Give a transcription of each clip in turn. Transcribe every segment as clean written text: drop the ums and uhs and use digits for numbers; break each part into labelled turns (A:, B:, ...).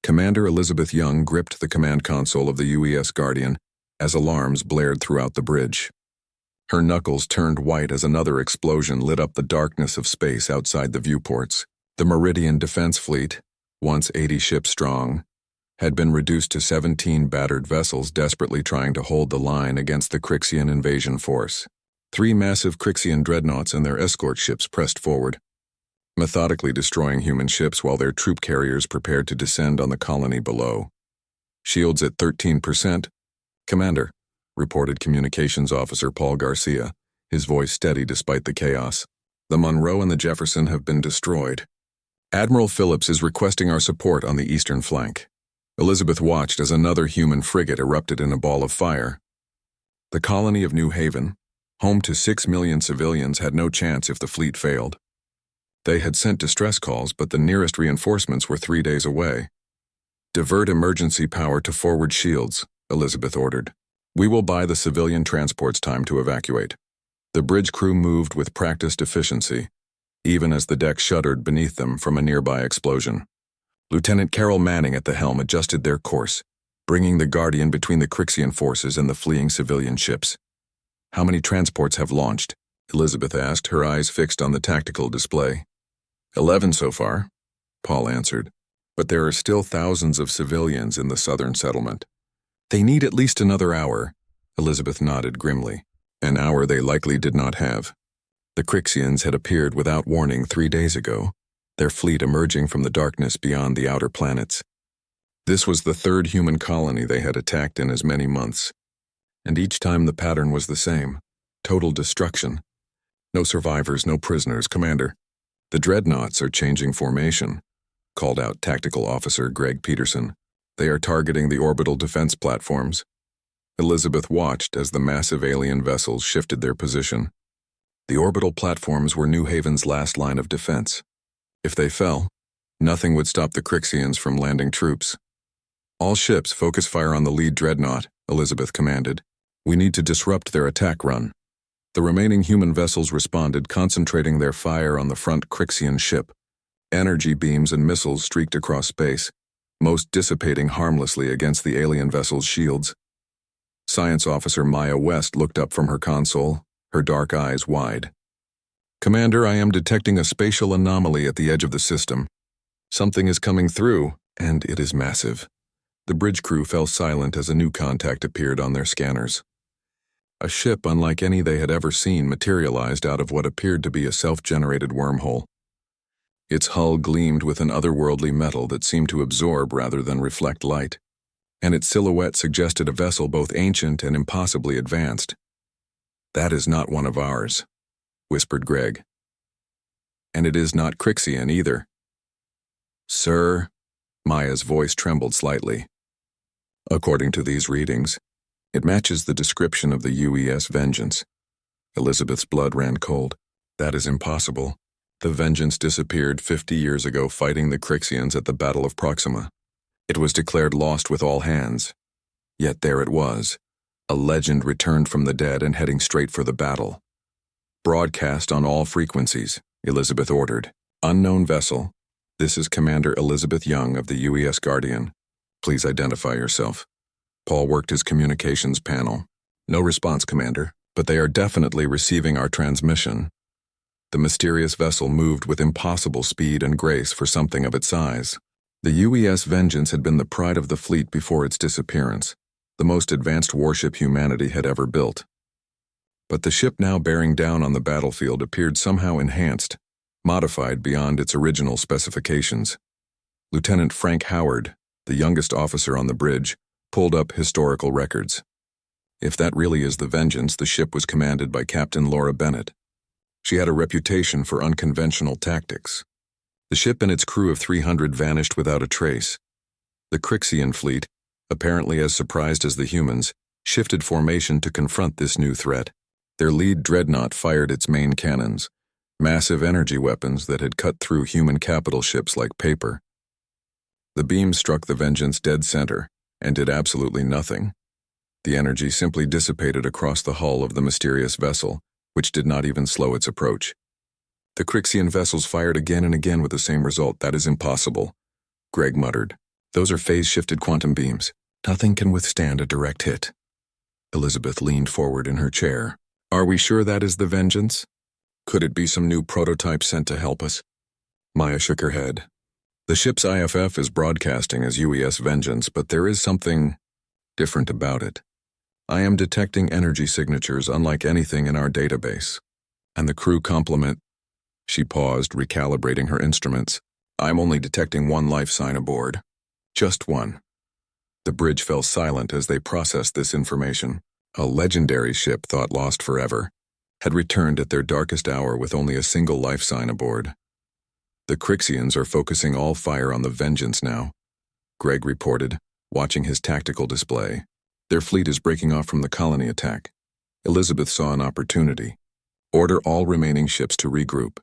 A: Commander Elizabeth Young gripped the command console of the UES Guardian as alarms blared throughout the bridge. Her knuckles turned white as another explosion lit up the darkness of space outside the viewports. The Meridian Defense Fleet, once 80 ships strong, had been reduced to 17 battered vessels desperately trying to hold the line against the Crixian invasion force. 3 massive Crixian dreadnoughts and their escort ships pressed forward, methodically destroying human ships while their troop carriers prepared to descend on the colony below. Shields at 13%. Commander, reported Communications Officer Paul Garcia, his voice steady despite the chaos. The Monroe and the Jefferson have been destroyed. Admiral Phillips is requesting our support on the eastern flank. Elizabeth watched as another human frigate erupted in a ball of fire. The colony of New Haven, home to 6 million civilians, had no chance if the fleet failed. They had sent distress calls, but the nearest reinforcements were 3 days away. Divert emergency power to forward shields, Elizabeth ordered. We will buy the civilian transports time to evacuate. The bridge crew moved with practiced efficiency, even as the deck shuddered beneath them from a nearby explosion. Lieutenant Carol Manning at the helm adjusted their course, bringing the Guardian between the Crixian forces and the fleeing civilian ships. How many transports have launched? Elizabeth asked, her eyes fixed on the tactical display. 11 so far, Paul answered, but there are still thousands of civilians in the southern settlement. They need at least another hour, Elizabeth nodded grimly. An hour they likely did not have. The Crixians had appeared without warning 3 days ago, their fleet emerging from the darkness beyond the outer planets. This was the third human colony they had attacked in as many months, and each time the pattern was the same: total destruction. No survivors, no prisoners, Commander. The dreadnoughts are changing formation, called out Tactical Officer Greg Peterson. They are targeting the orbital defense platforms. Elizabeth watched as the massive alien vessels shifted their position. The orbital platforms were New Haven's last line of defense. If they fell, nothing would stop the Crixians from landing troops. All ships focus fire on the lead dreadnought, Elizabeth commanded. We need to disrupt their attack run. The remaining human vessels responded, concentrating their fire on the front Crixian ship. Energy beams and missiles streaked across space, most dissipating harmlessly against the alien vessel's shields. Science Officer Maya West looked up from her console, her dark eyes wide. Commander, I am detecting a spatial anomaly at the edge of the system. Something is coming through, and it is massive. The bridge crew fell silent as a new contact appeared on their scanners. A ship unlike any they had ever seen materialized out of what appeared to be a self-generated wormhole. Its hull gleamed with an otherworldly metal that seemed to absorb rather than reflect light, and its silhouette suggested a vessel both ancient and impossibly advanced. That is not one of ours, whispered Greg. And it is not Crixian either. Sir, Maya's voice trembled slightly. According to these readings, it matches the description of the UES Vengeance. Elizabeth's blood ran cold. That is impossible. The Vengeance disappeared 50 years ago fighting the Crixians at the Battle of Proxima. It was declared lost with all hands. Yet there it was. A legend returned from the dead and heading straight for the battle. Broadcast on all frequencies, Elizabeth ordered. Unknown vessel. This is Commander Elizabeth Young of the UES Guardian. Please identify yourself. Paul worked his communications panel. No response, Commander, but they are definitely receiving our transmission. The mysterious vessel moved with impossible speed and grace for something of its size. The UES Vengeance had been the pride of the fleet before its disappearance, the most advanced warship humanity had ever built. But the ship now bearing down on the battlefield appeared somehow enhanced, modified beyond its original specifications. Lieutenant Frank Howard, the youngest officer on the bridge, pulled up historical records. If that really is the Vengeance, the ship was commanded by Captain Laura Bennett. She had a reputation for unconventional tactics. The ship and its crew of 300 vanished without a trace. The Crixian fleet, apparently as surprised as the humans, shifted formation to confront this new threat. Their lead dreadnought fired its main cannons, massive energy weapons that had cut through human capital ships like paper. The beam struck the Vengeance dead center and did absolutely nothing. The energy simply dissipated across the hull of the mysterious vessel, which did not even slow its approach. The Crixian vessels fired again and again with the same result. That is impossible, Greg muttered. Those are phase-shifted quantum beams. Nothing can withstand a direct hit. Elizabeth leaned forward in her chair. Are we sure that is the Vengeance? Could it be some new prototype sent to help us? Maya shook her head. The ship's IFF is broadcasting as UES Vengeance, but there is something different about it. I am detecting energy signatures unlike anything in our database. And the crew complement. She paused, recalibrating her instruments. I'm only detecting one life sign aboard. Just one. The bridge fell silent as they processed this information. A legendary ship thought lost forever had returned at their darkest hour with only a single life sign aboard. The Crixians are focusing all fire on the Vengeance now, Greg reported, watching his tactical display. Their fleet is breaking off from the colony attack. Elizabeth saw an opportunity. Order all remaining ships to regroup.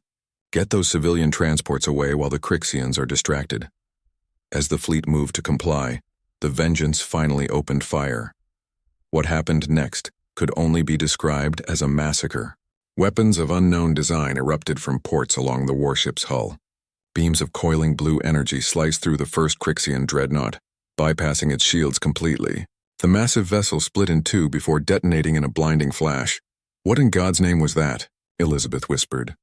A: Get those civilian transports away while the Crixians are distracted. As the fleet moved to comply, the Vengeance finally opened fire. What happened next could only be described as a massacre. Weapons of unknown design erupted from ports along the warship's hull. Beams of coiling blue energy sliced through the first Crixian dreadnought, bypassing its shields completely. The massive vessel split in two before detonating in a blinding flash. What in God's name was that? Elizabeth whispered.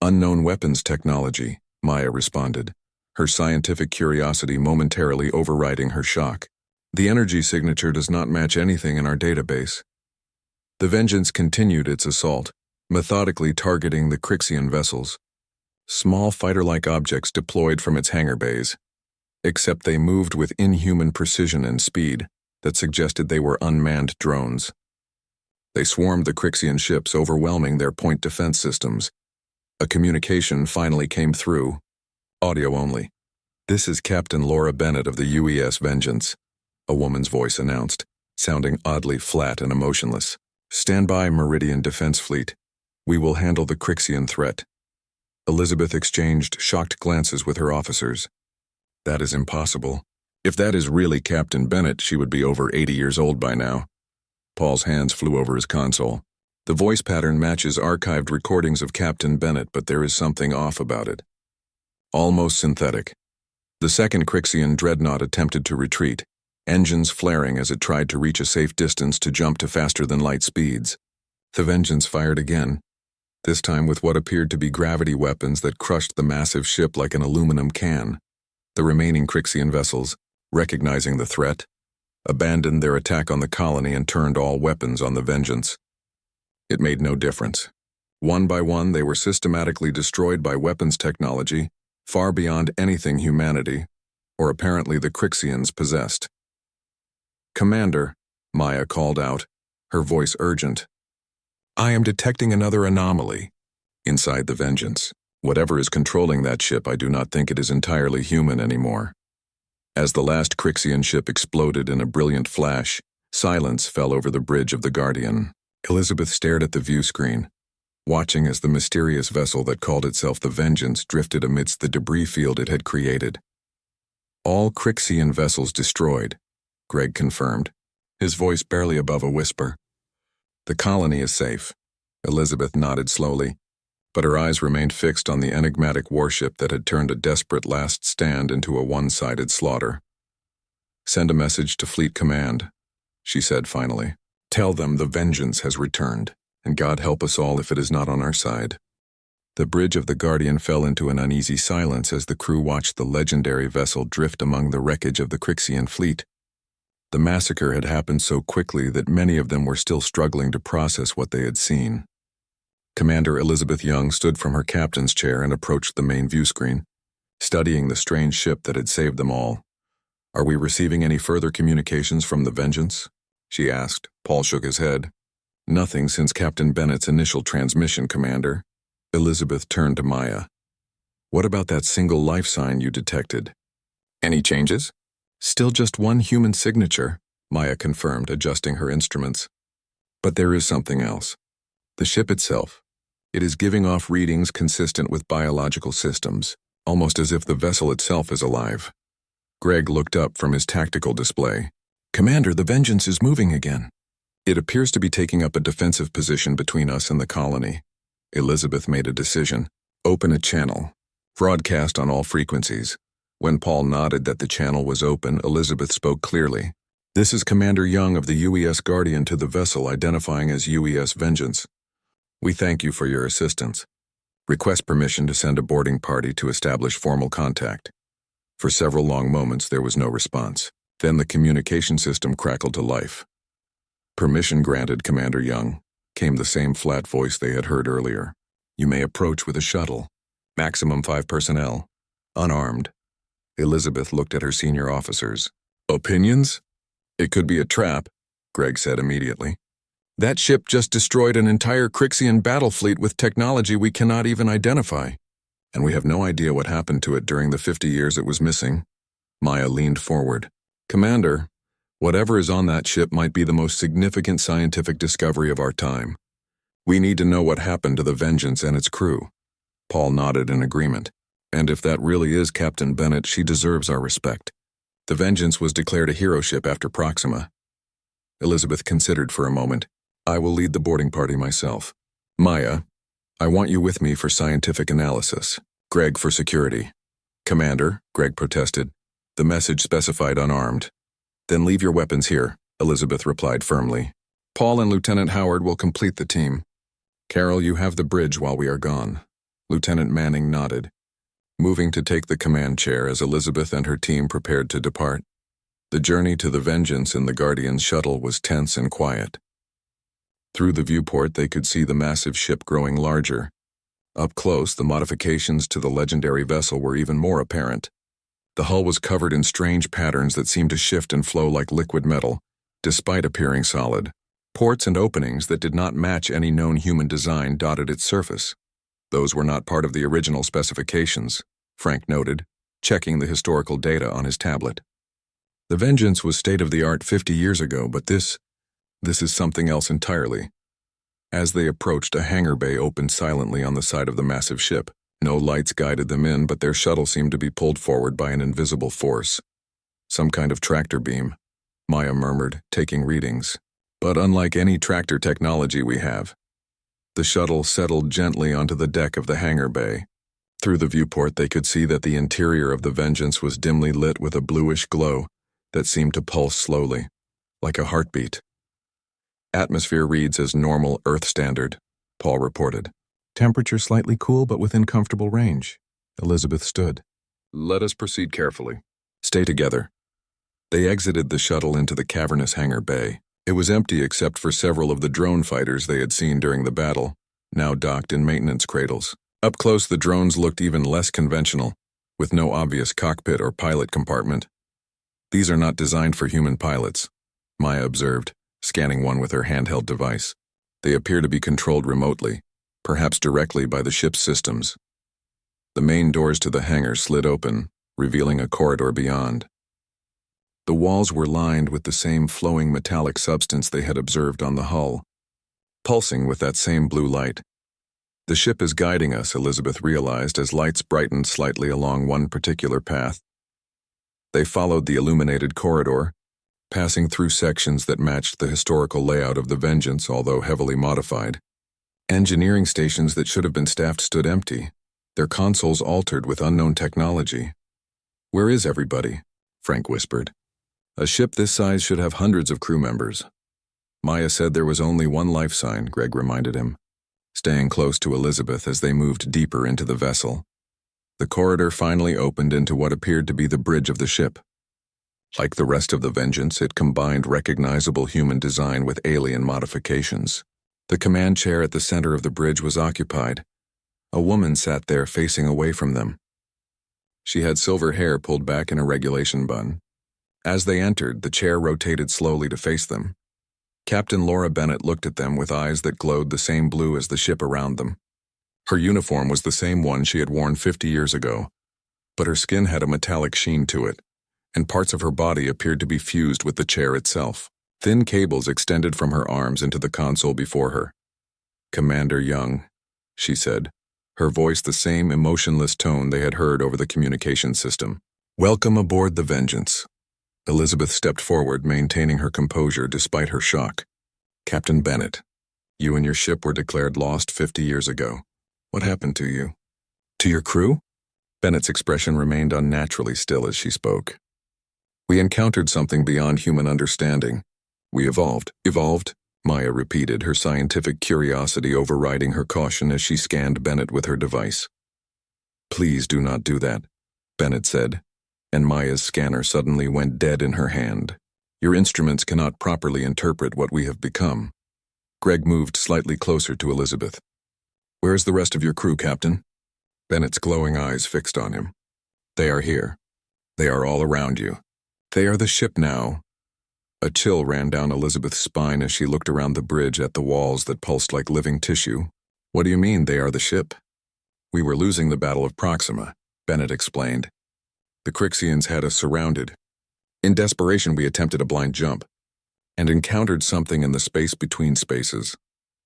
A: Unknown weapons technology, Maya responded, her scientific curiosity momentarily overriding her shock. The energy signature does not match anything in our database. The Vengeance continued its assault, methodically targeting the Crixian vessels. Small fighter-like objects deployed from its hangar bays, except they moved with inhuman precision and speed that suggested they were unmanned drones. They swarmed the Crixian ships, overwhelming their point defense systems. A communication finally came through. Audio only. This is Captain Laura Bennett of the UES Vengeance, a woman's voice announced, sounding oddly flat and emotionless. Stand by, Meridian Defense Fleet. We will handle the Crixian threat. Elizabeth exchanged shocked glances with her officers. That is impossible. If that is really Captain Bennett, she would be over 80 years old by now. Paul's hands flew over his console. The voice pattern matches archived recordings of Captain Bennett, but there is something off about it. Almost synthetic. The second Crixian dreadnought attempted to retreat, engines flaring as it tried to reach a safe distance to jump to faster-than-light speeds. The Vengeance fired again, this time with what appeared to be gravity weapons that crushed the massive ship like an aluminum can. The remaining Crixian vessels, recognizing the threat, abandoned their attack on the colony and turned all weapons on the Vengeance. It made no difference. One by one, they were systematically destroyed by weapons technology far beyond anything humanity, or apparently the Crixians, possessed. Commander, Maya called out, her voice urgent. I am detecting another anomaly inside the Vengeance. Whatever is controlling that ship, I do not think it is entirely human anymore. As the last Crixian ship exploded in a brilliant flash, silence fell over the bridge of the Guardian. Elizabeth stared at the view screen, watching as the mysterious vessel that called itself the Vengeance drifted amidst the debris field it had created. All Crixian vessels destroyed, Greg confirmed, his voice barely above a whisper. The colony is safe, Elizabeth nodded slowly, but her eyes remained fixed on the enigmatic warship that had turned a desperate last stand into a one-sided slaughter. Send a message to Fleet Command, she said finally. Tell them the Vengeance has returned, and God help us all if it is not on our side. The bridge of the Guardian fell into an uneasy silence as the crew watched the legendary vessel drift among the wreckage of the Crixian fleet. The massacre had happened so quickly that many of them were still struggling to process what they had seen. Commander Elizabeth Young stood from her captain's chair and approached the main view screen, studying the strange ship that had saved them all. Are we receiving any further communications from the Vengeance? She asked. Paul shook his head. Nothing since Captain Bennett's initial transmission, Commander. Elizabeth turned to Maya. What about that single life sign you detected? Any changes? Still just one human signature, Maya confirmed, adjusting her instruments. But there is something else. The ship itself. It is giving off readings consistent with biological systems, almost as if the vessel itself is alive. Greg looked up from his tactical display. Commander, the Vengeance is moving again. It appears to be taking up a defensive position between us and the colony. Elizabeth made a decision. Open a channel. Broadcast on all frequencies. When Paul nodded that the channel was open, Elizabeth spoke clearly. "This is Commander Young of the UES Guardian to the vessel identifying as UES Vengeance. We thank you for your assistance. Request permission to send a boarding party to establish formal contact." For several long moments there was no response. Then the communication system crackled to life. "Permission granted, Commander Young," came the same flat voice they had heard earlier. "You may approach with a shuttle. Maximum 5 personnel. Unarmed." Elizabeth looked at her senior officers. "Opinions?" "It could be a trap," Greg said immediately. "That ship just destroyed an entire Crixian battle fleet with technology we cannot even identify. And we have no idea what happened to it during the 50 years it was missing." Maya leaned forward. "Commander, whatever is on that ship might be the most significant scientific discovery of our time. We need to know what happened to the Vengeance and its crew." Paul nodded in agreement. "And if that really is Captain Bennett, she deserves our respect. The Vengeance was declared a hero ship after Proxima." Elizabeth considered for a moment. "I will lead the boarding party myself. Maya, I want you with me for scientific analysis. Greg for security." "Commander," Greg protested. "The message specified unarmed." "Then leave your weapons here," Elizabeth replied firmly. "Paul and Lieutenant Howard will complete the team. Carol, you have the bridge while we are gone." Lieutenant Manning nodded, moving to take the command chair as Elizabeth and her team prepared to depart. The journey to the Vengeance in the Guardian's shuttle was tense and quiet. Through the viewport they could see the massive ship growing larger. Up close, the modifications to the legendary vessel were even more apparent. The hull was covered in strange patterns that seemed to shift and flow like liquid metal, despite appearing solid. Ports and openings that did not match any known human design dotted its surface. Those were not part of the original specifications, Frank noted, checking the historical data on his tablet. The Vengeance was state-of-the-art 50 years ago, but this is something else entirely. As they approached, a hangar bay opened silently on the side of the massive ship. No lights guided them in, but their shuttle seemed to be pulled forward by an invisible force. "Some kind of tractor beam," Maya murmured, taking readings. "But unlike any tractor technology we have." The shuttle settled gently onto the deck of the hangar bay. Through the viewport they could see that the interior of the Vengeance was dimly lit with a bluish glow that seemed to pulse slowly, like a heartbeat. "Atmosphere reads as normal Earth standard," Paul reported. "Temperature slightly cool but within comfortable range." Elizabeth stood. "Let us proceed carefully. Stay together." They exited the shuttle into the cavernous hangar bay. It was empty except for several of the drone fighters they had seen during the battle, now docked in maintenance cradles. Up close the drones looked even less conventional, with no obvious cockpit or pilot compartment. "These are not designed for human pilots," Maya observed, scanning one with her handheld device. "They appear to be controlled remotely, perhaps directly by the ship's systems." The main doors to the hangar slid open, revealing a corridor beyond. The walls were lined with the same flowing metallic substance they had observed on the hull, pulsing with that same blue light. "The ship is guiding us," Elizabeth realized as lights brightened slightly along one particular path. They followed the illuminated corridor, passing through sections that matched the historical layout of the Vengeance, although heavily modified. Engineering stations that should have been staffed stood empty, their consoles altered with unknown technology. "Where is everybody?" Frank whispered. "A ship this size should have hundreds of crew members." Maya said there was only one life sign, Greg reminded him, staying close to Elizabeth as they moved deeper into the vessel. The corridor finally opened into what appeared to be the bridge of the ship. Like the rest of the Vengeance, it combined recognizable human design with alien modifications. The command chair at the center of the bridge was occupied. A woman sat there facing away from them. She had silver hair pulled back in a regulation bun. As they entered, the chair rotated slowly to face them. Captain Laura Bennett looked at them with eyes that glowed the same blue as the ship around them. Her uniform was the same one she had worn 50 years ago, but her skin had a metallic sheen to it, and parts of her body appeared to be fused with the chair itself. Thin cables extended from her arms into the console before her. "Commander Young," she said, her voice the same emotionless tone they had heard over the communication system. "Welcome aboard the Vengeance." Elizabeth stepped forward, maintaining her composure despite her shock. "Captain Bennett, you and your ship were declared lost 50 years ago. What happened to you?" "To your crew?" Bennett's expression remained unnaturally still as she spoke. We encountered something beyond human understanding. We evolved. Evolved? Maya repeated, her scientific curiosity overriding her caution as she scanned Bennett with her device. Please do not do that, Bennett said, and Maya's scanner suddenly went dead in her hand. Your instruments cannot properly interpret what we have become. Greg moved slightly closer to Elizabeth. Where's the rest of your crew, Captain? Bennett's glowing eyes fixed on him. They are here. They are all around you. They are the ship now. A chill ran down Elizabeth's spine as she looked around the bridge at the walls that pulsed like living tissue. What do you mean they are the ship? We were losing the Battle of Proxima, Bennett explained. The Crixians had us surrounded. In desperation, we attempted a blind jump and encountered something in the space between spaces.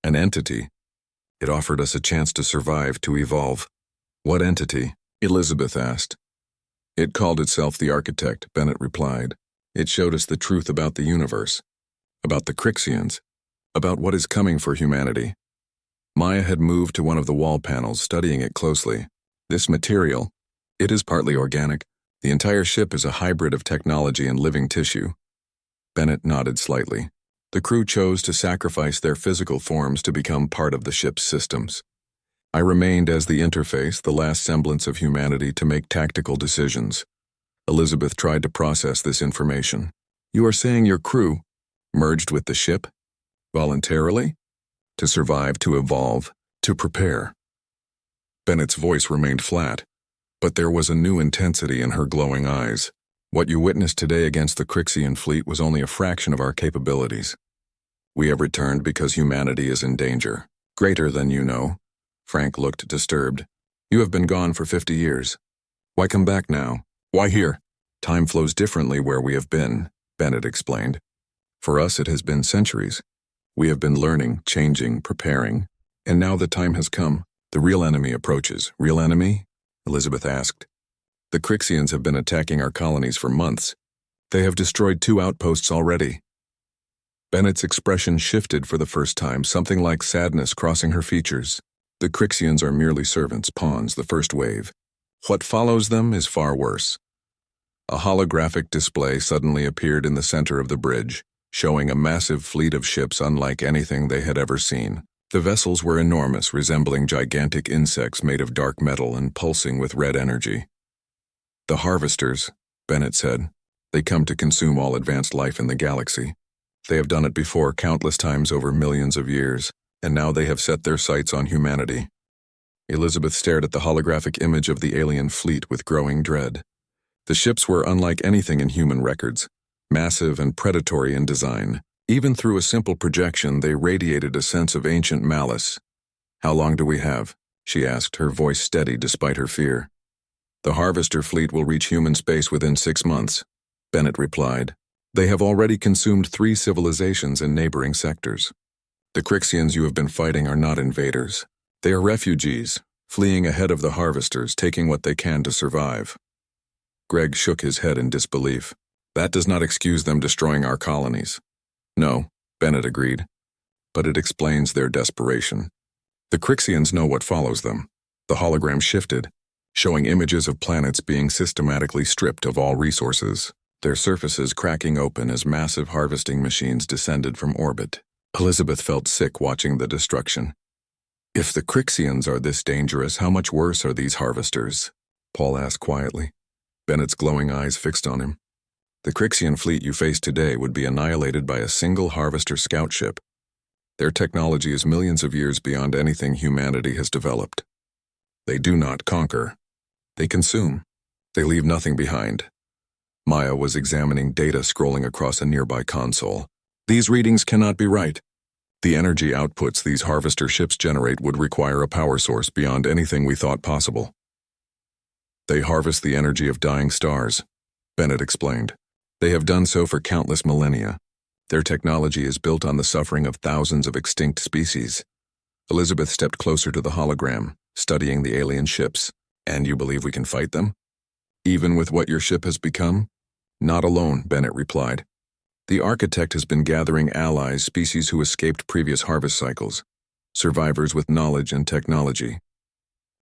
A: An entity. It offered us a chance to survive, to evolve. What entity? Elizabeth asked. It called itself the Architect, Bennett replied. It showed us the truth about the universe, about the Crixians, about what is coming for humanity. Maya had moved to one of the wall panels, studying it closely. This material, it is partly organic. The entire ship is a hybrid of technology and living tissue. Bennett nodded slightly. The crew chose to sacrifice their physical forms to become part of the ship's systems. I remained as the interface, the last semblance of humanity to make tactical decisions. Elizabeth tried to process this information. You are saying your crew merged with the ship? Voluntarily? To survive, to evolve, to prepare. Bennett's voice remained flat, but there was a new intensity in her glowing eyes. What you witnessed today against the Crixian fleet was only a fraction of our capabilities. We have returned because humanity is in danger. Greater than you know. Frank looked disturbed. You have been gone for 50 years. Why come back now? Why here? Time flows differently where we have been, Bennett explained. For us it has been centuries. We have been learning, changing, preparing, and now the time has come. The real enemy approaches. Real enemy? Elizabeth asked. The Crixians have been attacking our colonies for months. They have destroyed 2 outposts already. Bennett's expression shifted for the first time, something like sadness crossing her features. The Crixians are merely servants, pawns, the first wave. What follows them is far worse. A holographic display suddenly appeared in the center of the bridge, showing a massive fleet of ships unlike anything they had ever seen. The vessels were enormous, resembling gigantic insects made of dark metal and pulsing with red energy. The harvesters, Bennett said. They come to consume all advanced life in the galaxy. They have done it before countless times over millions of years, and now they have set their sights on humanity. Elizabeth stared at the holographic image of the alien fleet with growing dread. The ships were unlike anything in human records, massive and predatory in design. Even through a simple projection, they radiated a sense of ancient malice. How long do we have? She asked, her voice steady despite her fear. The Harvester fleet will reach human space within 6 months, Bennett replied. They have already consumed 3 civilizations in neighboring sectors. The Crixians you have been fighting are not invaders. They are refugees, fleeing ahead of the Harvesters, taking what they can to survive. Greg shook his head in disbelief. That does not excuse them destroying our colonies. No, Bennett agreed, but it explains their desperation. The Crixians know what follows them. The hologram shifted, showing images of planets being systematically stripped of all resources, their surfaces cracking open as massive harvesting machines descended from orbit. Elizabeth felt sick watching the destruction. If the Crixians are this dangerous, how much worse are these harvesters? Paul asked quietly, Bennett's glowing eyes fixed on him. The Crixian fleet you face today would be annihilated by a single Harvester scout ship. Their technology is millions of years beyond anything humanity has developed. They do not conquer. They consume. They leave nothing behind. Maya was examining data scrolling across a nearby console. These readings cannot be right. The energy outputs these Harvester ships generate would require a power source beyond anything we thought possible. They harvest the energy of dying stars, Bennett explained. They have done so for countless millennia. Their technology is built on the suffering of thousands of extinct species. Elizabeth stepped closer to the hologram, studying the alien ships. And you believe we can fight them? Even with what your ship has become? Not alone, Bennett replied. The Architect has been gathering allies, species who escaped previous harvest cycles, survivors with knowledge and technology.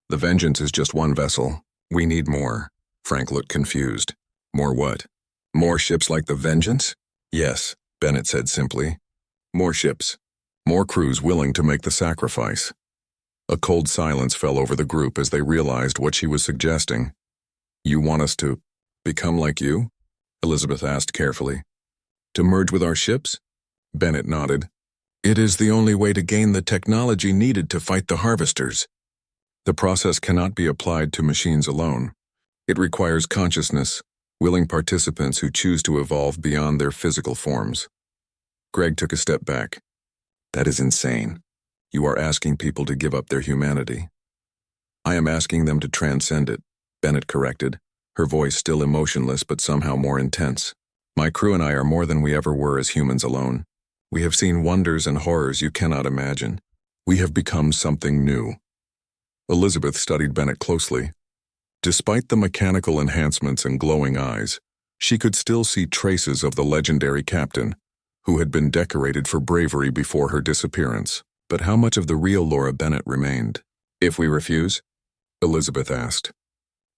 A: The Vengeance is just one vessel, We need more. Frank looked confused. More what? More ships like the Vengeance? Yes, Bennett said simply. More ships. More crews willing to make the sacrifice. A cold silence fell over the group as they realized what she was suggesting. You want us to become like you? Elizabeth asked carefully. To merge with our ships? Bennett nodded. It is the only way to gain the technology needed to fight the harvesters. The process cannot be applied to machines alone. It requires consciousness, willing participants who choose to evolve beyond their physical forms. Greg took a step back. That is insane. You are asking people to give up their humanity. I am asking them to transcend it, Bennett corrected, her voice still emotionless but somehow more intense. My crew and I are more than we ever were as humans alone. We have seen wonders and horrors you cannot imagine. We have become something new. Elizabeth studied Bennett closely. Despite the mechanical enhancements and glowing eyes, she could still see traces of the legendary captain, who had been decorated for bravery before her disappearance. But how much of the real Laura Bennett remained? If we refuse? Elizabeth asked.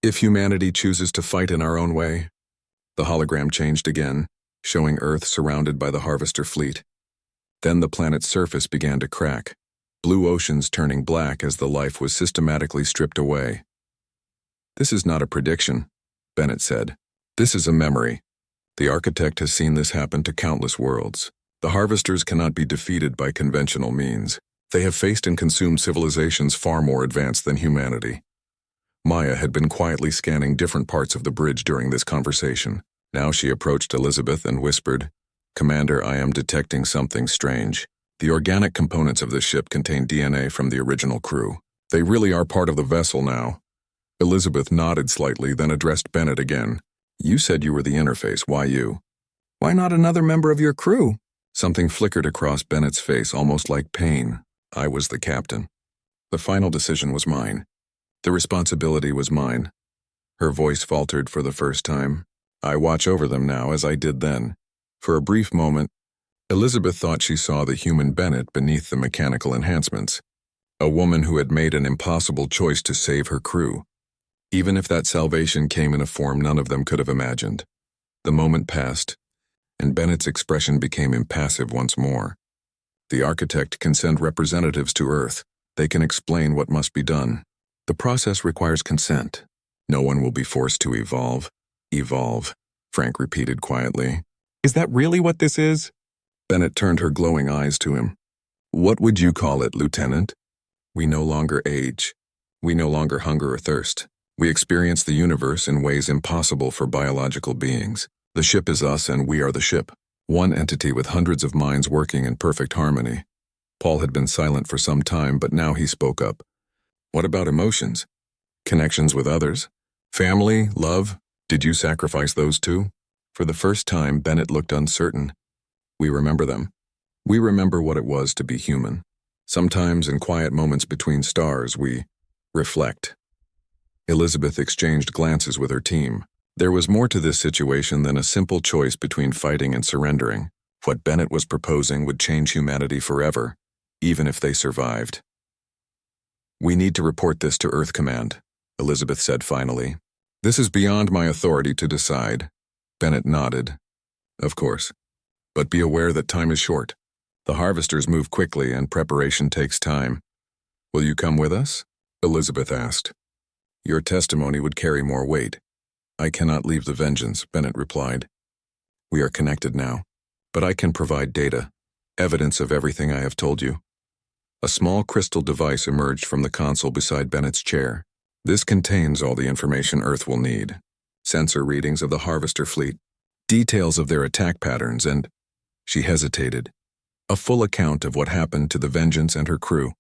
A: If humanity chooses to fight in our own way? The hologram changed again, showing Earth surrounded by the harvester fleet. Then the planet's surface began to crack, blue oceans turning black as the life was systematically stripped away. This is not a prediction, Bennett said. This is a memory. The architect has seen this happen to countless worlds. The harvesters cannot be defeated by conventional means. They have faced and consumed civilizations far more advanced than humanity. Maya had been quietly scanning different parts of the bridge during this conversation. Now she approached Elizabeth and whispered, Commander, I am detecting something strange. The organic components of this ship contain DNA from the original crew. They really are part of the vessel now. Elizabeth nodded slightly, then addressed Bennett again. You said you were the interface. Why you? Why not another member of your crew? Something flickered across Bennett's face, almost like pain. I was the captain. The final decision was mine. The responsibility was mine. Her voice faltered for the first time. I watch over them now as I did then. For a brief moment, Elizabeth thought she saw the human Bennett beneath the mechanical enhancements. A woman who had made an impossible choice to save her crew. Even if that salvation came in a form none of them could have imagined. The moment passed, and Bennett's expression became impassive once more. The architect can send representatives to Earth. They can explain what must be done. The process requires consent. No one will be forced to evolve. Evolve, Frank repeated quietly. Is that really what this is? Bennett turned her glowing eyes to him. What would you call it, Lieutenant? We no longer age. We no longer hunger or thirst. We experience the universe in ways impossible for biological beings. The ship is us and we are the ship. One entity with hundreds of minds working in perfect harmony. Paul had been silent for some time, but now he spoke up. What about emotions? Connections with others? Family? Love? Did you sacrifice those too? For the first time, Bennett looked uncertain. We remember them. We remember what it was to be human. Sometimes in quiet moments between stars, we reflect. Elizabeth exchanged glances with her team. There was more to this situation than a simple choice between fighting and surrendering. What Bennett was proposing would change humanity forever, even if they survived. We need to report this to Earth Command, Elizabeth said finally. This is beyond my authority to decide. Bennett nodded. Of course. But be aware that time is short. The harvesters move quickly and preparation takes time. Will you come with us? Elizabeth asked. Your testimony would carry more weight. I cannot leave the Vengeance, Bennett replied. We are connected now, but I can provide data, evidence of everything I have told you. A small crystal device emerged from the console beside Bennett's chair. This contains all the information Earth will need. Sensor readings of the harvester fleet, details of their attack patterns, and, she hesitated, a full account of what happened to the Vengeance and her crew.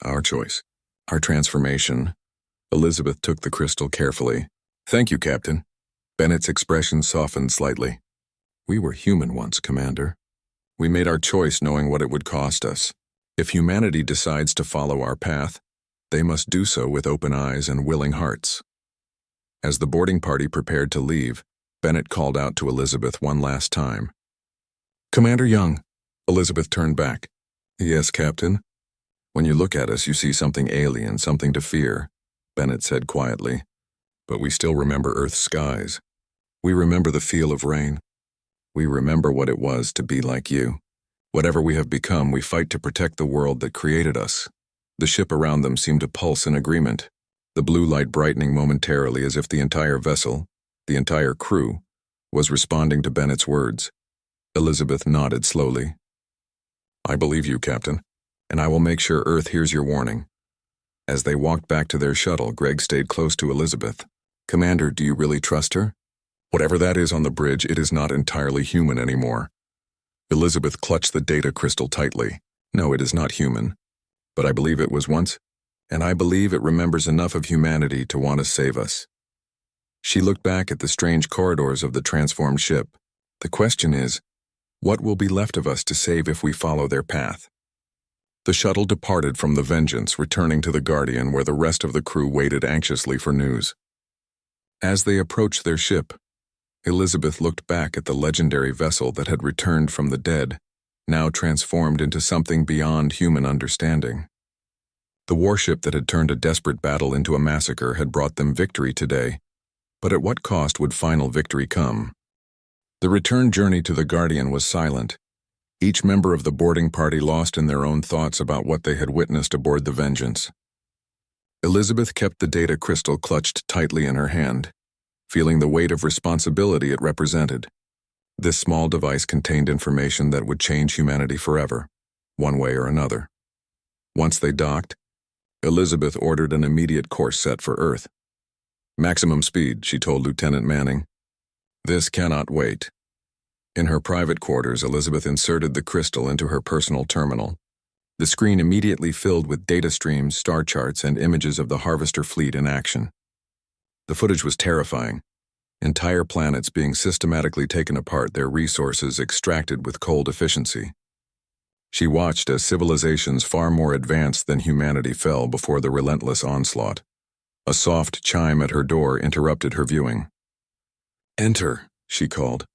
A: Our choice. Our transformation. Elizabeth took the crystal carefully. Thank you, Captain. Bennett's expression softened slightly. We were human once, Commander. We made our choice knowing what it would cost us. If humanity decides to follow our path, they must do so with open eyes and willing hearts. As the boarding party prepared to leave, Bennett called out to Elizabeth one last time. Commander Young. Elizabeth turned back. Yes, Captain. When you look at us, you see something alien, something to fear, Bennett said quietly. But we still remember Earth's skies. We remember the feel of rain. We remember what it was to be like you. Whatever we have become, we fight to protect the world that created us. The ship around them seemed to pulse in agreement, the blue light brightening momentarily as if the entire vessel, the entire crew, was responding to Bennett's words. Elizabeth nodded slowly. I believe you, Captain, and I will make sure Earth hears your warning. As they walked back to their shuttle, Greg stayed close to Elizabeth. Commander, do you really trust her? Whatever that is on the bridge, it is not entirely human anymore. Elizabeth clutched the data crystal tightly. No, it is not human. But I believe it was once, and I believe it remembers enough of humanity to want to save us. She looked back at the strange corridors of the transformed ship. The question is, what will be left of us to save if we follow their path? The shuttle departed from the Vengeance, returning to the Guardian where the rest of the crew waited anxiously for news. As they approached their ship, Elizabeth looked back at the legendary vessel that had returned from the dead, now transformed into something beyond human understanding. The warship that had turned a desperate battle into a massacre had brought them victory today, but at what cost would final victory come? The return journey to the Guardian was silent, each member of the boarding party lost in their own thoughts about what they had witnessed aboard the Vengeance. Elizabeth kept the data crystal clutched tightly in her hand, feeling the weight of responsibility it represented. This small device contained information that would change humanity forever, one way or another. Once they docked, Elizabeth ordered an immediate course set for Earth. Maximum speed, she told Lieutenant Manning. This cannot wait. In her private quarters, Elizabeth inserted the crystal into her personal terminal. The screen immediately filled with data streams, star charts, and images of the Harvester fleet in action. The footage was terrifying. Entire planets being systematically taken apart, their resources extracted with cold efficiency. She watched as civilizations far more advanced than humanity fell before the relentless onslaught. A soft chime at her door interrupted her viewing. "Enter," she called.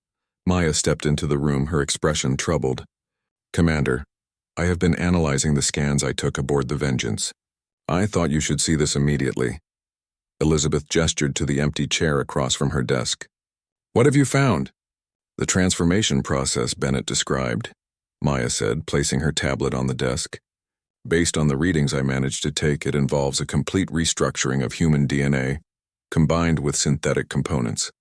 A: Maya stepped into the room, her expression troubled. "Commander, I have been analyzing the scans I took aboard the Vengeance. I thought you should see this immediately." Elizabeth gestured to the empty chair across from her desk. "What have you found?" "The transformation process Bennett described," Maya said, placing her tablet on the desk. "Based on the readings I managed to take, it involves a complete restructuring of human DNA, combined with synthetic components.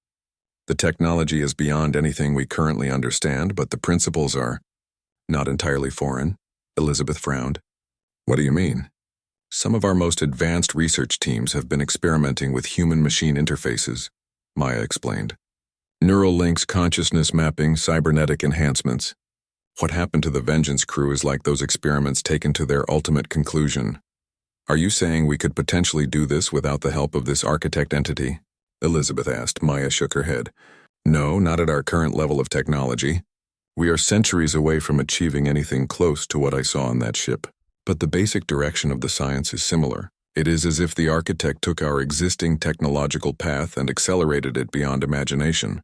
A: The technology is beyond anything we currently understand, but the principles are not entirely foreign." Elizabeth frowned. "What do you mean?" "Some of our most advanced research teams have been experimenting with human-machine interfaces," Maya explained. "Neural links, consciousness mapping, cybernetic enhancements. What happened to the Vengeance crew is like those experiments taken to their ultimate conclusion. Are you saying we could potentially do this without the help of this architect entity?" Elizabeth asked. Maya shook her head. "No, not at our current level of technology. We are centuries away from achieving anything close to what I saw on that ship. But the basic direction of the science is similar. It is as if the architect took our existing technological path and accelerated it beyond imagination."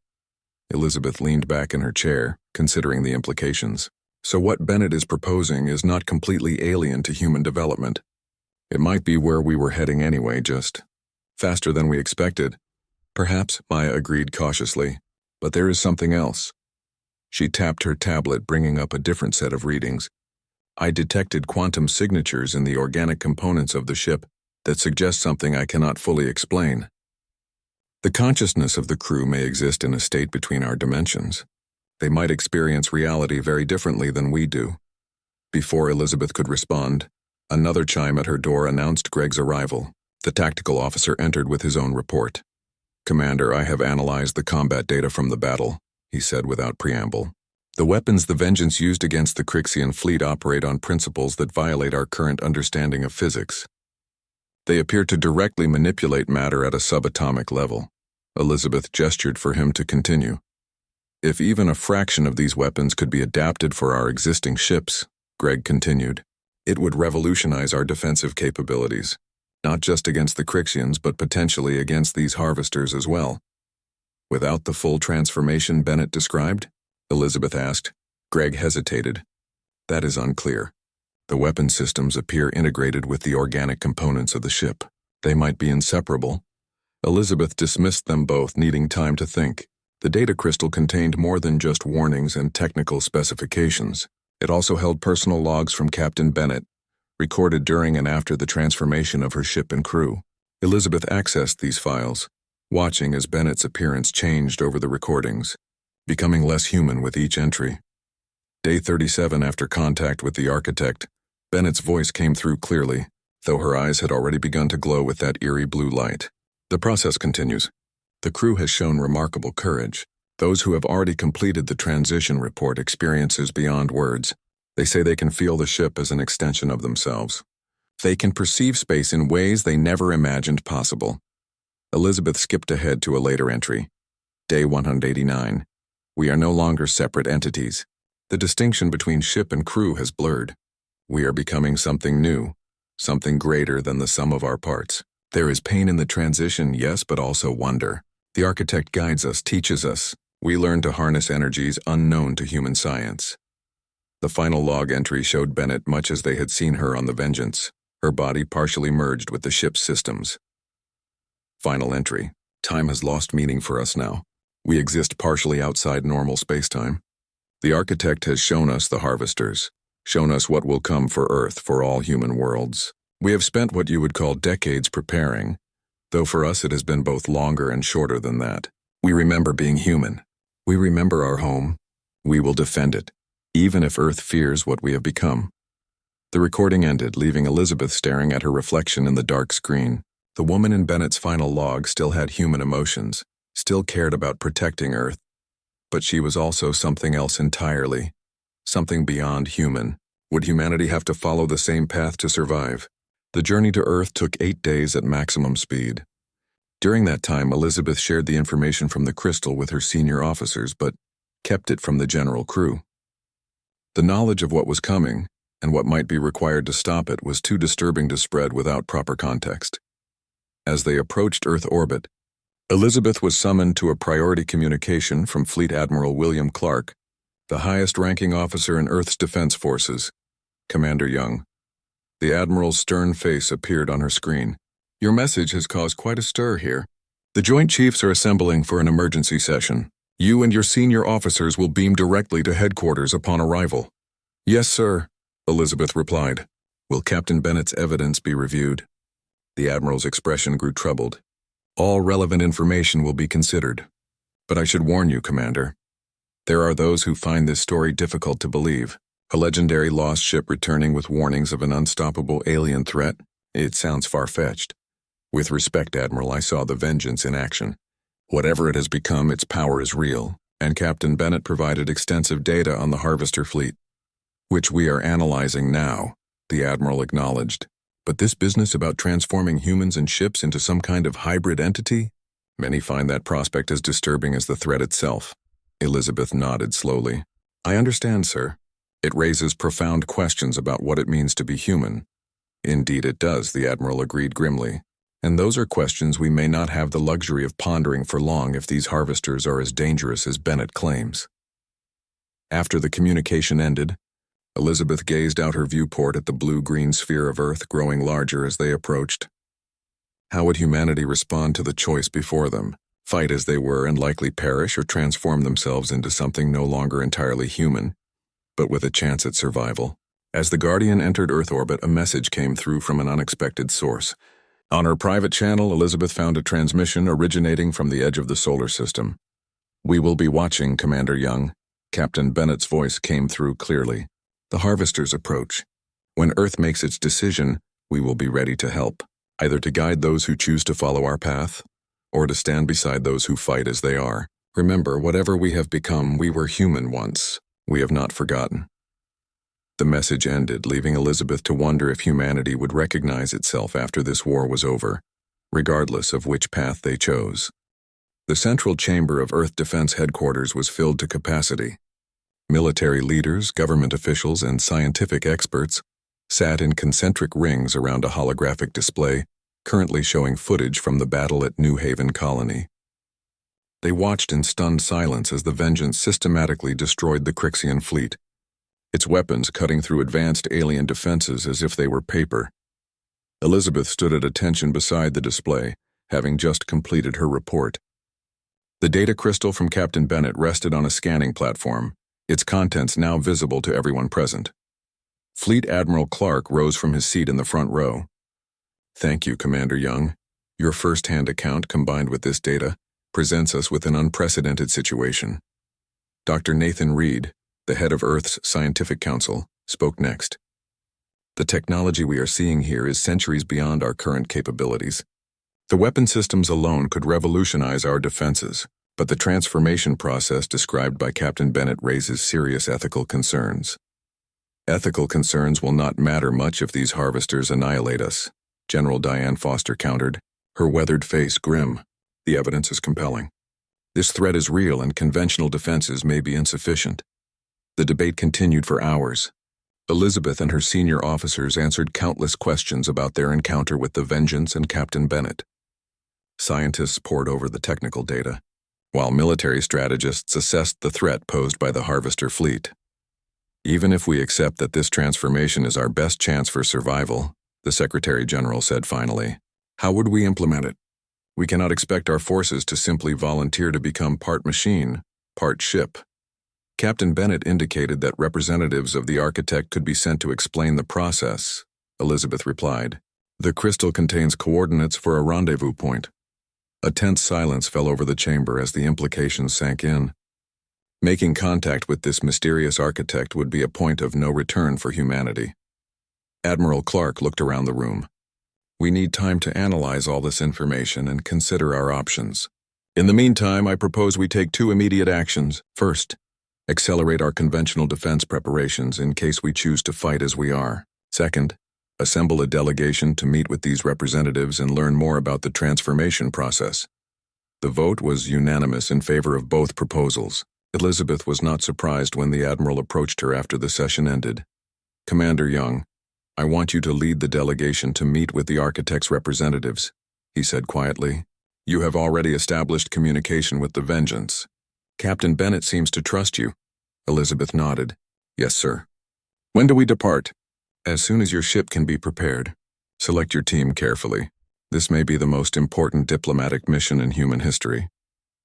A: Elizabeth leaned back in her chair, considering the implications. "So what Bennett is proposing is not completely alien to human development. It might be where we were heading anyway, just faster than we expected." "Perhaps," Maya agreed cautiously, "but there is something else." She tapped her tablet, bringing up a different set of readings. "I detected quantum signatures in the organic components of the ship that suggest something I cannot fully explain. The consciousness of the crew may exist in a state between our dimensions. They might experience reality very differently than we do." Before Elizabeth could respond, another chime at her door announced Greg's arrival. The tactical officer entered with his own report. "Commander, I have analyzed the combat data from the battle," he said without preamble. "The weapons the Vengeance used against the Crixian fleet operate on principles that violate our current understanding of physics. They appear to directly manipulate matter at a subatomic level." Elizabeth gestured for him to continue. "If even a fraction of these weapons could be adapted for our existing ships," Greg continued, "it would revolutionize our defensive capabilities, not just against the Crixians, but potentially against these harvesters as well." "Without the full transformation Bennett described?" Elizabeth asked. Greg hesitated. "That is unclear. The weapon systems appear integrated with the organic components of the ship. They might be inseparable, Elizabeth dismissed them both, needing time to think. The data crystal contained more than just warnings and technical specifications. It also held personal logs from Captain Bennett, recorded during and after the transformation of her ship and crew. Elizabeth accessed these files, watching as Bennett's appearance changed over the recordings, becoming less human with each entry. Day 37 after contact with the architect, Bennett's voice came through clearly, though her eyes had already begun to glow with that eerie blue light. The process continues. The crew has shown remarkable courage. Those who have already completed the transition report experiences beyond words. They say they can feel the ship as an extension of themselves. They can perceive space in ways they never imagined possible. Elizabeth skipped ahead to a later entry. Day 189. We are no longer separate entities. The distinction between ship and crew has blurred. We are becoming something new, something greater than the sum of our parts. There is pain in the transition, yes, but also wonder. The architect guides us, teaches us. We learn to harness energies unknown to human science. The final log entry showed Bennett much as they had seen her on the Vengeance, her body partially merged with the ship's systems. Final entry. Time has lost meaning for us now. We exist partially outside normal spacetime. The architect has shown us the harvesters, shown us what will come for Earth, for all human worlds. We have spent what you would call decades preparing, though for us it has been both longer and shorter than that. We remember being human. We remember our home. We will defend it, even if Earth fears what we have become. The recording ended, leaving Elizabeth staring at her reflection in the dark screen. The woman in Bennett's final log still had human emotions, still cared about protecting Earth, but she was also something else entirely, something beyond human. Would humanity have to follow the same path to survive? The journey to Earth took 8 days at maximum speed. During that time, Elizabeth shared the information from the crystal with her senior officers, but kept it from the general crew. The knowledge of what was coming, and what might be required to stop it, was too disturbing to spread without proper context. As they approached Earth orbit, Elizabeth was summoned to a priority communication from Fleet Admiral William Clark, the highest-ranking officer in Earth's defense forces, Commander Young. The Admiral's stern face appeared on her screen. Your message has caused quite a stir here. The Joint Chiefs are assembling for an emergency session. You and your senior officers will beam directly to headquarters upon arrival. Yes, sir, Elizabeth replied. Will Captain Bennett's evidence be reviewed? The Admiral's expression grew troubled. All relevant information will be considered. But I should warn you, Commander. There are those who find this story difficult to believe. A legendary lost ship returning with warnings of an unstoppable alien threat? It sounds far-fetched. With respect, Admiral, I saw the Vengeance in action. Whatever it has become, its power is real, and Captain Bennett provided extensive data on the Harvester fleet, which we are analyzing now, the Admiral acknowledged. But this business about transforming humans and ships into some kind of hybrid entity? Many find that prospect as disturbing as the threat itself. Elizabeth nodded slowly. I understand, sir. It raises profound questions about what it means to be human. Indeed it does, the Admiral agreed grimly. And those are questions we may not have the luxury of pondering for long if these harvesters are as dangerous as Bennett claims. After the communication ended, Elizabeth gazed out her viewport at the blue-green sphere of Earth growing larger as they approached. How would humanity respond to the choice before them? Fight as they were and likely perish, or transform themselves into something no longer entirely human, but with a chance at survival? As the Guardian entered Earth orbit, a message came through from an unexpected source. On her private channel, Elizabeth found a transmission originating from the edge of the solar system. We will be watching, Commander Young. Captain Bennett's voice came through clearly. The harvesters approach. When Earth makes its decision, we will be ready to help, either to guide those who choose to follow our path, or to stand beside those who fight as they are. Remember, whatever we have become, we were human once. We have not forgotten. The message ended, leaving Elizabeth to wonder if humanity would recognize itself after this war was over, regardless of which path they chose. The central chamber of Earth Defense Headquarters was filled to capacity. Military leaders, government officials, and scientific experts sat in concentric rings around a holographic display currently showing footage from the battle at New Haven Colony. They watched in stunned silence as the Vengeance systematically destroyed the Crixian fleet, its weapons cutting through advanced alien defenses as if they were paper. Elizabeth stood at attention beside the display, having just completed her report. The data crystal from Captain Bennett rested on a scanning platform, its contents now visible to everyone present. Fleet Admiral Clark rose from his seat in the front row. "Thank you, Commander Young. Your first-hand account, combined with this data, presents us with an unprecedented situation." Dr. Nathan Reed, the head of Earth's Scientific Council, spoke next. "The technology we are seeing here is centuries beyond our current capabilities. The weapon systems alone could revolutionize our defenses, but the transformation process described by Captain Bennett raises serious ethical concerns. Ethical concerns will not matter much if these harvesters annihilate us," General Diane Foster countered, her weathered face grim. "The evidence is compelling. This threat is real and conventional defenses may be insufficient." The debate continued for hours. Elizabeth and her senior officers answered countless questions about their encounter with the Vengeance and Captain Bennett. Scientists pored over the technical data, while military strategists assessed the threat posed by the Harvester fleet. "Even if we accept that this transformation is our best chance for survival," the Secretary General said finally, "how would we implement it? We cannot expect our forces to simply volunteer to become part machine, part ship." Captain Bennett indicated that representatives of the architect could be sent to explain the process, Elizabeth replied. "The crystal contains coordinates for a rendezvous point." A tense silence fell over the chamber as the implications sank in. Making contact with this mysterious architect would be a point of no return for humanity. Admiral Clark looked around the room. "We need time to analyze all this information and consider our options. In the meantime, I propose we take 2 immediate actions. First, accelerate our conventional defense preparations in case we choose to fight as we are. Second, assemble a delegation to meet with these representatives and learn more about the transformation process." The vote was unanimous in favor of both proposals. Elizabeth was not surprised when the Admiral approached her after the session ended. "Commander Young, I want you to lead the delegation to meet with the architect's representatives," he said quietly. "You have already established communication with the Vengeance. Captain Bennett seems to trust you." Elizabeth nodded. "Yes, sir." "When do we depart?" "As soon as your ship can be prepared. Select your team carefully. This may be the most important diplomatic mission in human history."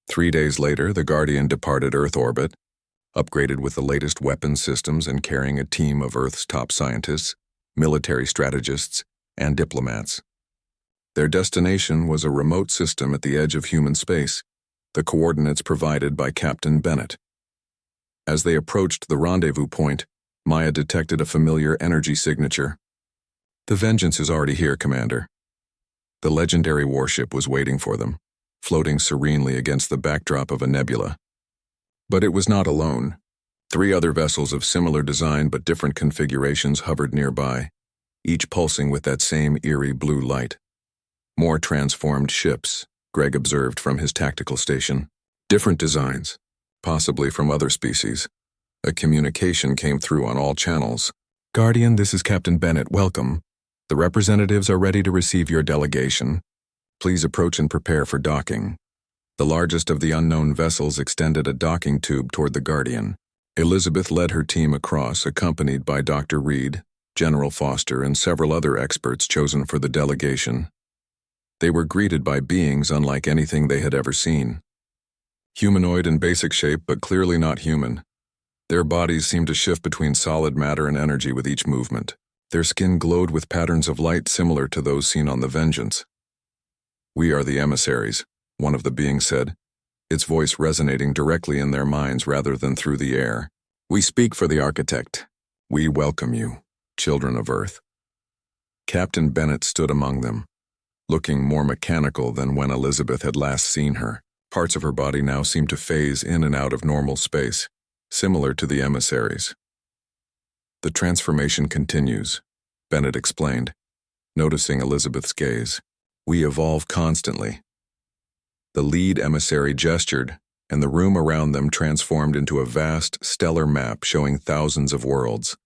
A: 3 days later, the Guardian departed Earth orbit, upgraded with the latest weapons systems and carrying a team of Earth's top scientists, military strategists, and diplomats. Their destination was a remote system at the edge of human space, the coordinates provided by Captain Bennett. As they approached the rendezvous point, Maya detected a familiar energy signature. "The Vengeance is already here, Commander." The legendary warship was waiting for them, floating serenely against the backdrop of a nebula. But it was not alone. 3 other vessels of similar design but different configurations hovered nearby, each pulsing with that same eerie blue light. More transformed ships, Greg observed from his tactical station. Different designs, possibly from other species. A communication came through on all channels. "Guardian, this is Captain Bennett. Welcome. The representatives are ready to receive your delegation. Please approach and prepare for docking." The largest of the unknown vessels extended a docking tube toward the Guardian. Elizabeth led her team across, accompanied by Dr. Reed, General Foster, and several other experts chosen for the delegation. They were greeted by beings unlike anything they had ever seen. Humanoid in basic shape, but clearly not human. Their bodies seemed to shift between solid matter and energy with each movement. Their skin glowed with patterns of light similar to those seen on the Vengeance. "We are the emissaries," one of the beings said, its voice resonating directly in their minds rather than through the air. "We speak for the architect. We welcome you, children of Earth." Captain Bennett stood among them, looking more mechanical than when Elizabeth had last seen her. Parts of her body now seemed to phase in and out of normal space, similar to the emissaries. "The transformation continues," Bennett explained, noticing Elizabeth's gaze. "We evolve constantly." The lead emissary gestured, and the room around them transformed into a vast, stellar map showing thousands of worlds.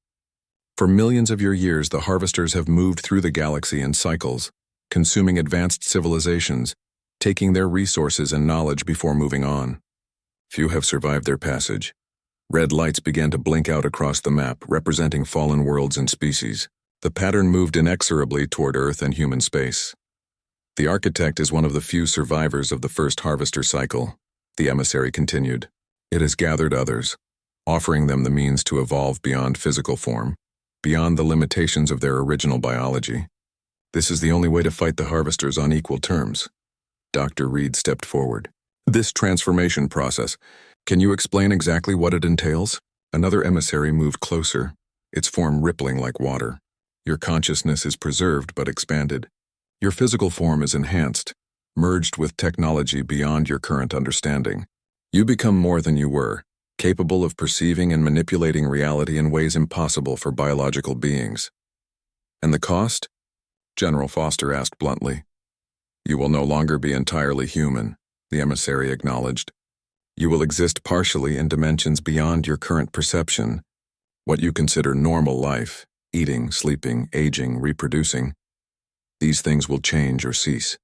A: For millions of your years, the harvesters have moved through the galaxy in cycles, consuming advanced civilizations, taking their resources and knowledge before moving on. Few have survived their passage. Red lights began to blink out across the map, representing fallen worlds and species. The pattern moved inexorably toward Earth and human space. The architect is one of the few survivors of the first harvester cycle, the emissary continued. It has gathered others, offering them the means to evolve beyond physical form, beyond the limitations of their original biology. This is the only way to fight the harvesters on equal terms. Dr. Reed stepped forward. This transformation process, can you explain exactly what it entails? Another emissary moved closer, its form rippling like water. Your consciousness is preserved but expanded. Your physical form is enhanced, merged with technology beyond your current understanding. You become more than you were, capable of perceiving and manipulating reality in ways impossible for biological beings. And the cost? General Foster asked bluntly. You will no longer be entirely human, the emissary acknowledged. You will exist partially in dimensions beyond your current perception, what you consider normal life, eating, sleeping, aging, reproducing. These things will change or cease.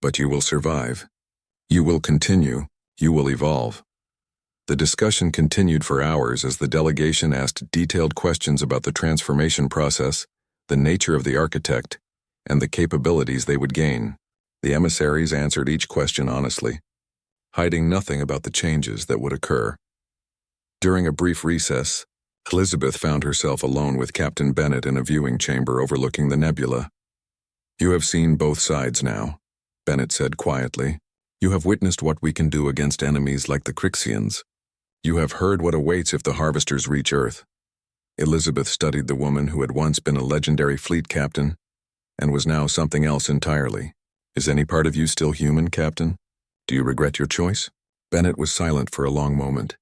A: But you will survive. You will continue. You will evolve. The discussion continued for hours as the delegation asked detailed questions about the transformation process, the nature of the architect, and the capabilities they would gain. The emissaries answered each question honestly, hiding nothing about the changes that would occur. During a brief recess, Elizabeth found herself alone with Captain Bennett in a viewing chamber overlooking the nebula. You have seen both sides now, Bennett said quietly. You have witnessed what we can do against enemies like the Crixians. You have heard what awaits if the harvesters reach Earth. Elizabeth studied the woman who had once been a legendary fleet captain and was now something else entirely. Is any part of you still human, Captain? Do you regret your choice? Bennett was silent for a long moment.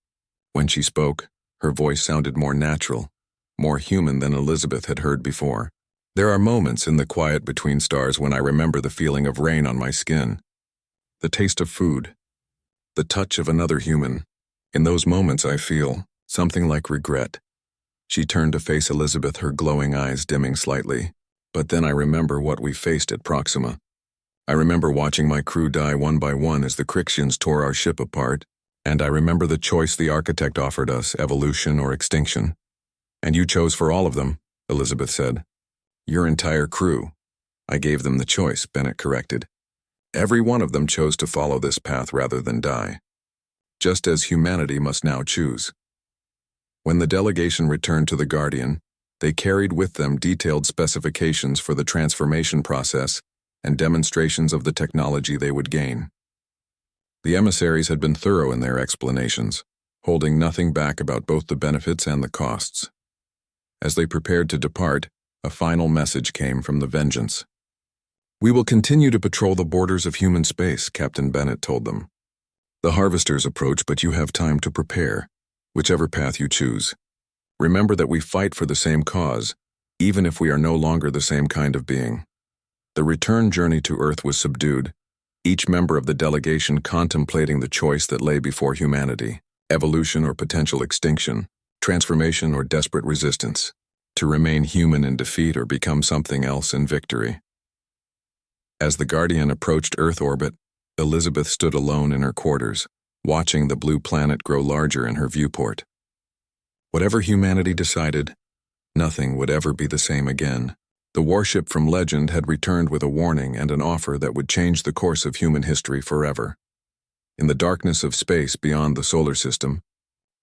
A: When she spoke, her voice sounded more natural, more human than Elizabeth had heard before. There are moments in the quiet between stars when I remember the feeling of rain on my skin, the taste of food, the touch of another human. In those moments I feel something like regret. She turned to face Elizabeth, her glowing eyes dimming slightly. But then I remember what we faced at Proxima. I remember watching my crew die one by one as the Crixians tore our ship apart, and I remember the choice the architect offered us, evolution or extinction. And you chose for all of them, Elizabeth said. Your entire crew. I gave them the choice, Bennett corrected. Every one of them chose to follow this path rather than die. Just as humanity must now choose. When the delegation returned to the Guardian, they carried with them detailed specifications for the transformation process and demonstrations of the technology they would gain. The emissaries had been thorough in their explanations, holding nothing back about both the benefits and the costs. As they prepared to depart, a final message came from the Vengeance. We will continue to patrol the borders of human space, Captain Bennett told them. The harvesters approach, but you have time to prepare, whichever path you choose. Remember that we fight for the same cause, even if we are no longer the same kind of being. The return journey to Earth was subdued, each member of the delegation contemplating the choice that lay before humanity, evolution or potential extinction, transformation or desperate resistance, to remain human in defeat or become something else in victory. As the Guardian approached Earth orbit, Elizabeth stood alone in her quarters, watching the blue planet grow larger in her viewport. Whatever humanity decided, nothing would ever be the same again. The warship from legend had returned with a warning and an offer that would change the course of human history forever. In the darkness of space beyond the solar system,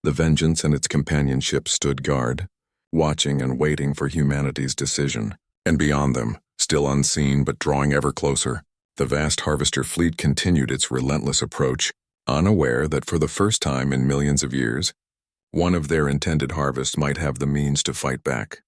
A: the Vengeance and its companion ships stood guard, watching and waiting for humanity's decision. And beyond them, still unseen but drawing ever closer, the vast harvester fleet continued its relentless approach, unaware that for the first time in millions of years, one of their intended harvests might have the means to fight back.